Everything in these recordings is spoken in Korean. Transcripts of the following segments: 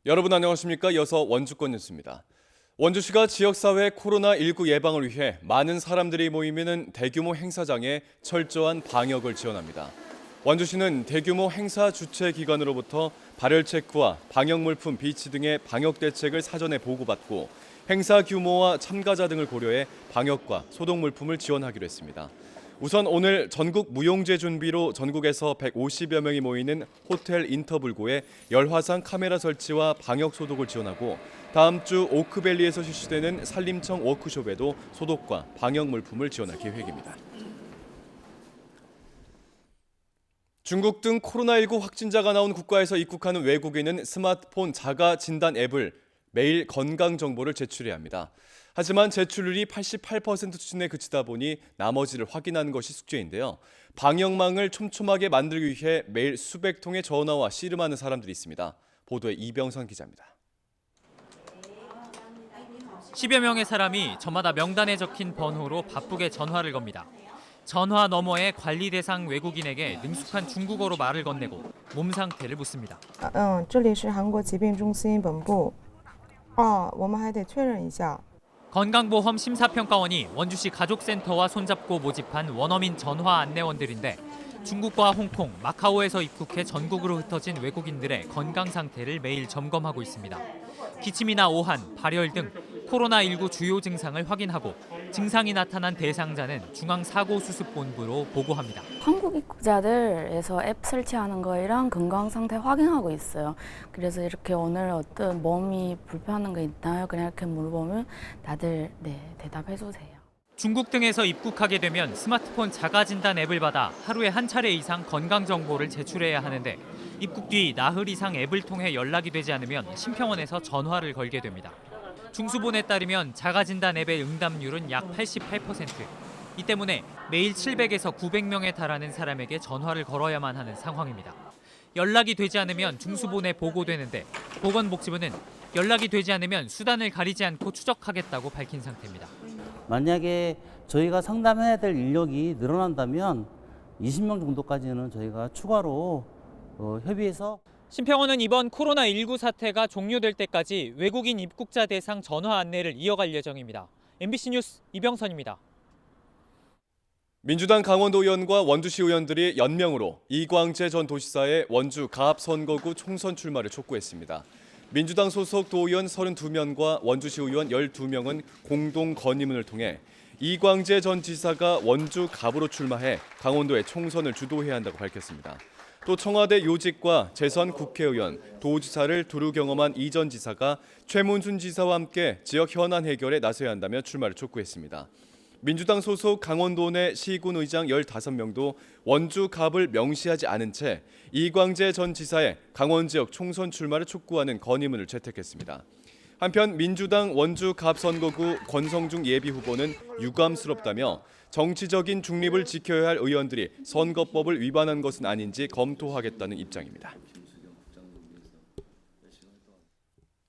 여러분 안녕하십니까? 이어서 원주권 뉴스입니다. 원주시가 지역사회 코로나19 예방을 위해 많은 사람들이 모이는 대규모 행사장에 철저한 방역을 지원합니다. 원주시는 대규모 행사 주최 기관으로부터 발열 체크와 방역 물품 비치 등의 방역 대책을 사전에 보고받고 행사 규모와 참가자 등을 고려해 방역과 소독 물품을 지원하기로 했습니다. 우선 오늘 전국 무용제 준비로 전국에서 150여 명이 모이는 호텔 인터블고에 열화상 카메라 설치와 방역 소독을 지원하고 다음 주 오크밸리에서 실시되는 산림청 워크숍에도 소독과 방역 물품을 지원할 계획입니다. 중국 등 코로나19 확진자가 나온 국가에서 입국하는 외국인은 스마트폰 자가 진단 앱을 매일 건강 정보를 제출해야 합니다. 하지만 제출률이 88% 수준에 그치다 보니 나머지를 확인하는 것이 숙제인데요. 방역망을 촘촘하게 만들기 위해 매일 수백 통의 전화와 씨름하는 사람들이 있습니다. 보도에 이병선 기자입니다. 10여 명의 사람이 저마다 명단에 적힌 번호로 바쁘게 전화를 겁니다. 전화 너머에 관리 대상 외국인에게 능숙한 중국어로 말을 건네고 몸 상태를 묻습니다. 这里是韩国疾病中心本部我们还得确认一下 건강보험 심사평가원이 원주시 가족센터와 손잡고 모집한 원어민 전화 안내원들인데 중국과 홍콩, 마카오에서 입국해 전국으로 흩어진 외국인들의 건강 상태를 매일 점검하고 있습니다. 기침이나 오한, 발열 등 코로나19 주요 증상을 확인하고 증상이 나타난 대상자는 중앙사고수습본부로 보고합니다. 한국 입국자들에서 앱 설치하는 거랑 건강 상태 확인하고 있어요. 그래서 이렇게 오늘 어떤 몸이 불편한 거 있나요? 그냥 이렇게 물어보면 다들 대답해 주세요. 중국 등에서 입국하게 되면 스마트폰 자가진단 앱을 받아 하루에 한 차례 이상 건강 정보를 제출해야 하는데 입국 뒤 나흘 이상 앱을 통해 연락이 되지 않으면 심평원에서 전화를 걸게 됩니다. 중수본에 따르면 자가진단 앱의 응답률은 약 88%. 이 때문에 매일 700에서 900명에 달하는 사람에게 전화를 걸어야만 하는 상황입니다. 연락이 되지 않으면 중수본에 보고되는데 보건복지부는 연락이 되지 않으면 수단을 가리지 않고 추적하겠다고 밝힌 상태입니다. 만약에 저희가 상담해야 될 인력이 늘어난다면 20명 정도까지는 저희가 추가로 협의해서 심평원은 이번 코로나19 사태가 종료될 때까지 외국인 입국자 대상 전화 안내를 이어갈 예정입니다. MBC 뉴스 이병선입니다. 민주당 강원도 의원과 원주시 의원들이 연명으로 이광재 전 도지사의 원주 가압 선거구 총선 출마를 촉구했습니다. 민주당 소속 도의원 32명과 원주시 의원 12명은 공동 건의문을 통해 이광재 전 지사가 원주 갑으로 출마해 강원도의 총선을 주도해야 한다고 밝혔습니다. 또 청와대 요직과 재선 국회의원, 도지사를 두루 경험한 이 전 지사가 최문순 지사와 함께 지역 현안 해결에 나서야 한다며 출마를 촉구했습니다. 민주당 소속 강원도 내 시군 의장 15명도 원주 갑을 명시하지 않은 채 이광재 전 지사의 강원 지역 총선 출마를 촉구하는 건의문을 채택했습니다. 한편 민주당 원주 갑 선거구 권성중 예비후보는 유감스럽다며 정치적인 중립을 지켜야 할 의원들이 선거법을 위반한 것은 아닌지 검토하겠다는 입장입니다.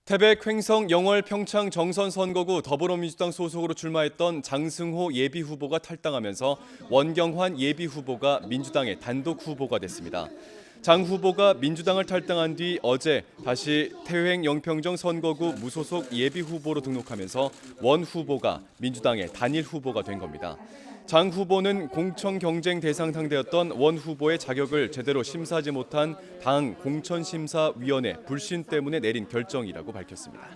태백, 횡성, 영월, 평창 정선 선거구 더불어민주당 소속으로 출마했던 장승호 예비후보가 탈당하면서 원경환 예비후보가 민주당의 단독 후보가 됐습니다. 장 후보가 민주당을 탈당한 뒤 어제 다시 태행 영평정 선거구 무소속 예비후보로 등록하면서 원 후보가 민주당의 단일 후보가 된 겁니다. 장 후보는 공천 경쟁 대상 상대였던 원 후보의 자격을 제대로 심사하지 못한 당 공천심사위원회 불신 때문에 내린 결정이라고 밝혔습니다.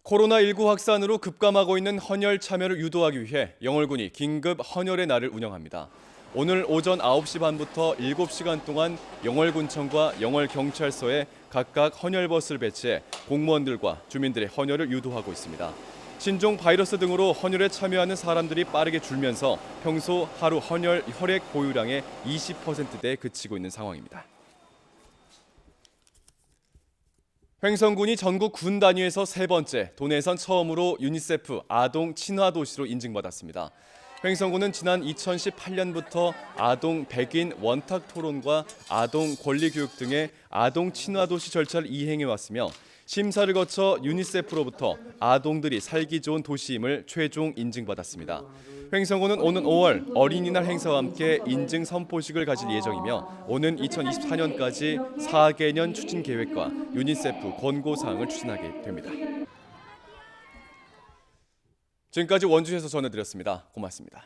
코로나19 확산으로 급감하고 있는 헌혈 참여를 유도하기 위해 영월군이 긴급 헌혈의 날을 운영합니다. 오늘 오전 9시 반부터 7시간 동안 영월군청과 영월경찰서에 각각 헌혈버스를 배치해 공무원들과 주민들의 헌혈을 유도하고 있습니다. 신종 바이러스 등으로 헌혈에 참여하는 사람들이 빠르게 줄면서 평소 하루 헌혈 혈액 보유량의 20%대에 그치고 있는 상황입니다. 횡성군이 전국 군 단위에서 세 번째, 도내에선 처음으로 유니세프 아동 친화 도시로 인증받았습니다. 횡성군은 지난 2018년부터 아동 백인 원탁 토론과 아동 권리 교육 등의 아동 친화 도시 절차를 이행해 왔으며 심사를 거쳐 유니세프로부터 아동들이 살기 좋은 도시임을 최종 인증받았습니다. 횡성군은 오는 5월 어린이날 행사와 함께 인증 선포식을 가질 예정이며 오는 2024년까지 4개년 추진 계획과 유니세프 권고 사항을 추진하게 됩니다. 지금까지 원주에서 전해드렸습니다. 고맙습니다.